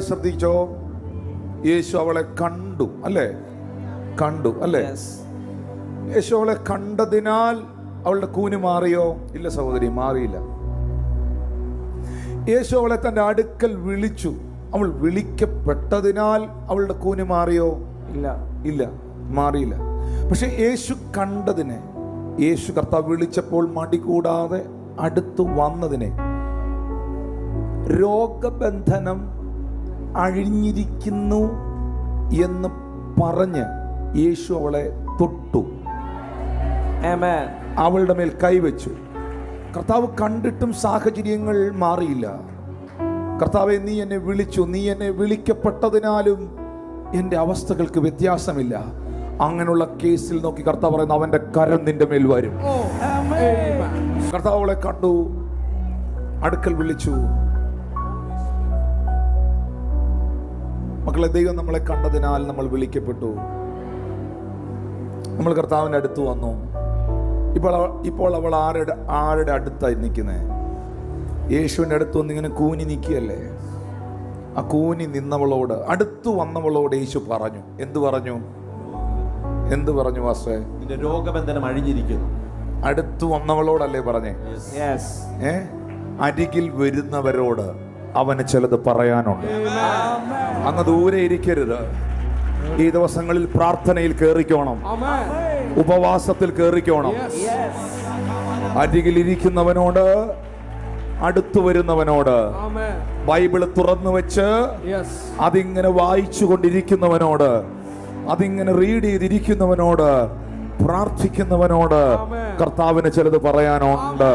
ശ്രദ്ധിച്ചോ, യേശു അവളെ കണ്ടു അല്ലേ? കണ്ടു അല്ലേ? യേശു അവളെ കണ്ടതിനാൽ അവളുടെ കൂന് മാറിയോ? ഇല്ല സഹോദരി, മാറിയില്ല. യേശു അവളെ തന്റെ അടുക്കൽ വിളിച്ചു. അവൾ വിളിക്കപ്പെട്ടതിനാൽ അവളുടെ കൂന് മാറിയോ? ഇല്ല, ഇല്ല, മാറിയില്ല. പക്ഷെ യേശു കണ്ടതിനെ, യേശു കർത്താവ് വിളിച്ചപ്പോൾ മടി കൂടാതെ അടുത്തു വന്നതിനെ, രോഗബന്ധനം അഴിഞ്ഞിരിക്കുന്നു എന്ന് പറഞ്ഞ് യേശു അവളെ തൊട്ടു, അവളുടെ മേൽ കൈവച്ചു. കർത്താവ് കണ്ടിട്ടും സാഹചര്യങ്ങൾ മാറിയില്ല. കർത്താവെ, നീ എന്നെ വിളിച്ചു, നീ എന്നെ വിളിക്കപ്പെട്ടതിനാലും എൻ്റെ അവസ്ഥകൾക്ക് വ്യത്യാസമില്ല. അങ്ങനെയുള്ള കേസിൽ നോക്കി കർത്താവ് പറയുന്നു, അവന്റെ കരം നിന്റെ മേൽ വരും. കർത്താവ് അവളെ കണ്ടു, അടുക്കൽ വിളിച്ചു. മക്കളെ, ദൈവം നമ്മളെ കണ്ടതിനാൽ നമ്മൾ വിളിക്കപ്പെട്ടു. നമ്മൾ കർത്താവിൻ്റെ അടുത്ത് വന്നു. ഇപ്പോൾ അവൾ ആരുടെ അടുത്തായി നിൽക്കുന്നത്? യേശുവിൻ്റെ അടുത്ത് വന്ന് ഇങ്ങനെ കൂനി നിൽക്കുകയല്ലേ? ആ കൂനി നിന്നവളോട്, അടുത്തു വന്നവളോട് യേശു പറഞ്ഞു. എന്തു പറഞ്ഞു? എന്ത് പറഞ്ഞു വാസേ? നിന്റെ രോഗബന്ധനം അഴിഞ്ഞിരിക്കുന്നു. അടുത്തു വന്നവളോടല്ലേ പറഞ്ഞേ? അരികിൽ വരുന്നവരോട് അവന് ചിലത് പറയാനുണ്ട്. അങ്ങ് ദൂരെ ഇരിക്കരുത്. ഈ ദിവസങ്ങളിൽ പ്രാർത്ഥനയിൽ കേറിക്കോണം, ഉപവാസത്തിൽ കേറിക്കോണം. അരികിൽ ഇരിക്കുന്നവനോട്, അടുത്തു വരുന്നവനോട്, ബൈബിള് തുറന്നു വെച്ച് അതിങ്ങനെ വായിച്ചു കൊണ്ടിരിക്കുന്നവനോട്, അതിങ്ങനെ റീഡ് ചെയ്തിരിക്കുന്നവനോട്, പ്രാർത്ഥിക്കുന്നവനോട് കർത്താവിന് ചിലത് പറയാനുണ്ട്.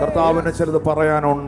കർത്താവിന് ചിലത് പറയാനുണ്ട്.